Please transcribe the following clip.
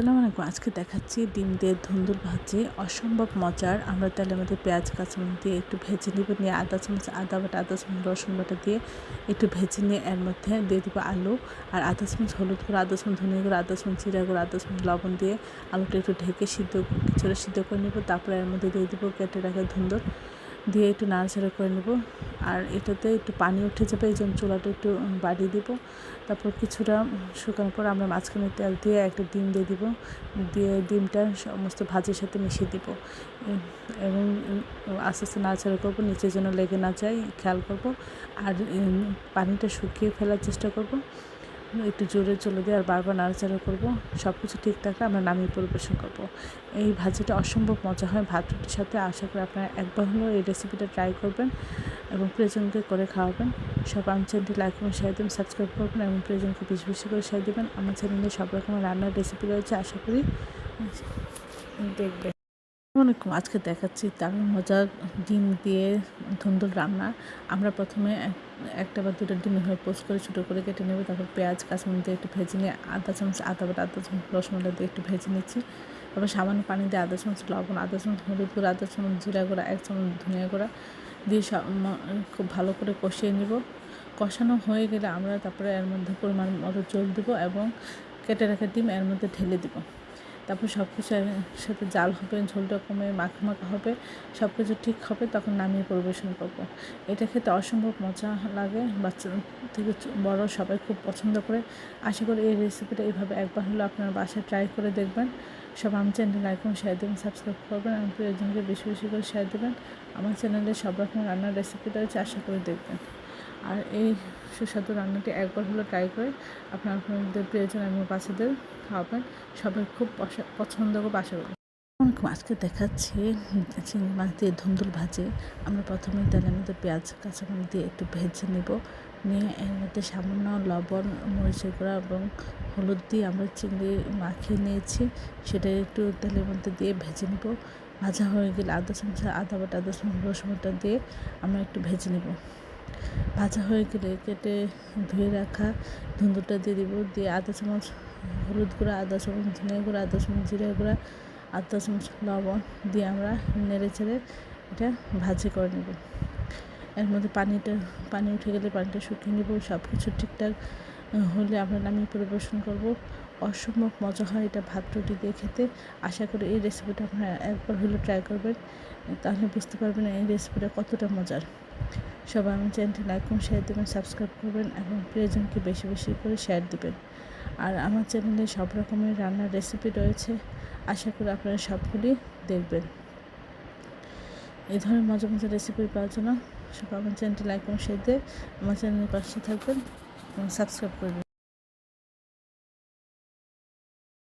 আসসালামু আলাইকুম। আজকে দেখাচ্ছি ডিম দিয়ে ধুন্দুল ভাজি, অসম্ভব মজার। আমরা তেলের মধ্যে পেঁয়াজ কাঁচামরিচ দিয়ে একটু ভেজে নিব, নিয়ে আদা চামচ আদা বাটা, আদা চামচ রসুন বাটা দিয়ে একটু ভেজে নিয়ে এর মধ্যে দিয়ে দিব আলু আর আদা চামচ হলুদ গুঁড়ো, আদা চামচ ধনিয়া গুঁড়ো, আদা চামচ জিরা গুঁড়ো, আদা চামচ লবণ দিয়ে আলুটা একটু ঢেকে কিছুটা সিদ্ধ করে নেব। তারপরে এর মধ্যে দিয়ে দিব কেটে রাখা ধুন্দুল দিয়ে একটু নাড়াচাড়া করে নেব। আর এটাতে একটু পানি উঠে যাবে, এই জন্য চুলাটা একটু বাড়িয়ে দিব। তারপর কিছুটা শুকানোর পর আমরা মাঝখানে তেল দিয়ে একটা ডিম দিয়ে দিব, দিয়ে ডিমটা সমস্ত ভাজির সাথে মিশিয়ে দিব এবং আস্তে আস্তে নাড়াচাড়া করবো, নিচে যেন লেগে না যায় খেয়াল করব। আর পানিটা শুকিয়ে ফেলার চেষ্টা করব, একটু জোরে চলে দিয়ে আর বারবার নাড়াচাড়া করবো। সব কিছু ঠিক থাকলে আমরা নামিয়ে পরিবেশন করব। এই ভাজিটা অসম্ভব মজা হয় ভাত রুটির সাথে। আশা করি আপনারা একবার হলেও এই রেসিপিটা ট্রাই করবেন এবং প্রিয়জনকে করে খাওয়াবেন। সব আমার চ্যানেলটি লাইক এবং শেয়ার দেবেন, সাবস্ক্রাইব করবেন এবং প্রিয়জনকে বেশি বেশি করে শেয়ার দেবেন। আমার চ্যানেলে সব রকমের রান্নার রেসিপি রয়েছে, আশা করি দেখবেন। অনেকক্ষণ আজকে দেখাচ্ছি দারুণ মজার ডিম দিয়ে ধুন্দুল রান্না। আমরা প্রথমে একটা বা দুটো ডিম এভাবে পোস্ট করে ছোটো করে কেটে নেব। তারপর পেঁয়াজ কাঁচামরিচ দিয়ে একটু ভেজে নিয়ে আদা চামচ আদা বাটা, আদা চামচ রসুন বাটা দিয়ে একটু ভেজে নিচ্ছি। তারপর সামান্য পানি দিয়ে আদা চামচ লবণ, আদা চামচ হলুদ গুঁড়ো, আদা চামচ জিরা গুঁড়া, 1 চামচ ধনিয়া গুঁড়া দিয়ে খুব ভালো করে কষিয়ে নেব। কষানো হয়ে গেলে আমরা তারপরে এর মধ্যে পরিমাণ মতো জল দেবো এবং কেটে রাখা ডিম এর মধ্যে ঢেলে দেবো। তারপর সব কিছু সাথে জাল হবে, ঝোলটা কমে মাখা মাখা হবে, সব কিছু ঠিক হবে, তখন নামিয়ে পরিবেশন করব। এটা খেতে অসম্ভব মজা লাগে, বাচ্চা থেকে বড় সবাই খুব পছন্দ করে। আশা করি এই রেসিপিটা এইভাবে একবার হলেও আপনারা বাসায় ট্রাই করে দেখবেন। সব আমার চ্যানেলে লাইক এবং শেয়ার দেবেন, সাবস্ক্রাইব করবেন এবং প্রিয়জনকে বেশি বেশি করে শেয়ার দেবেন। আমার চ্যানেলে সব রকমের রান্নার রেসিপি রয়েছে, আশা করে দেখবেন। আর এই সুস্বাদু রান্নাটি একবার হলো ট্রাই করে আপনাদের প্রিয়জন এবং বাচ্চাদের খাওয়াবেন। সবাই খুব পছন্দ করবে আশা করি। আজকে দেখাচ্ছি চিংড়ি মাছ দিয়ে ধুন্দুল ভাজি। আমরা প্রথমে তেলের মধ্যে পেঁয়াজ কাঁচামরিচ দিয়ে একটু ভেজে নেব, নিয়ে এর মধ্যে সামান্য লবণ, মরিচের গুঁড়া এবং হলুদ দিয়ে আমরা চিংড়ি মাখিয়ে নিয়েছি, সেটা একটু তেলের মধ্যে দিয়ে ভেজে নেব। ভাজা হয়ে গেলে আদা চামচ আদা বাটা, আদা চামচ রসুন বাটা দিয়ে আমরা একটু ভেজে নেব। ভাজা হয়ে গেলে কেটে ধুয়ে রাখা ধুন্দুলটা দিয়ে দিব, দিয়ে আদা চামচ হলুদ গুঁড়া, আদা চামচ ধনিয়া গুঁড়া, আদা চামচ জিরা গুঁড়া, আদা চামচ লবণ দিয়ে আমরা নেড়ে চেড়ে এটা ভাজি করে নেব। এর মধ্যে পানি উঠে গেলে পানিটা শুকিয়ে নেব। সব কিছু ঠিকঠাক হলে আমরা নামিয়ে পরিবেশন করব। অসম্ভব মজা হয় এটা ভাত রুটি দিয়ে খেতে। আশা করি এই রেসিপিটা আপনারা একবার হলেও ট্রাই করবেন, তাহলে বুঝতে পারবেন এই রেসিপিটা কতটা মজার। সবাই আমার চ্যানেলটি লাইক এবং শেয়ার দেবেন, সাবস্ক্রাইব করবেন এবং প্রিয়জনকে বেশি বেশি করে শেয়ার দেবেন। আর আমার চ্যানেলে সব রকমের রান্নার রেসিপি রয়েছে, আশা করি আপনারা সবগুলি দেখবেন। এই ধরনের মজা মজার রেসিপি পাওয়ার জন্য সবাই আমার চ্যানেলটি লাইক এবং শেয়ার দিয়ে আমার চ্যানেলের পাশে থাকবেন এবং সাবস্ক্রাইব করবেন।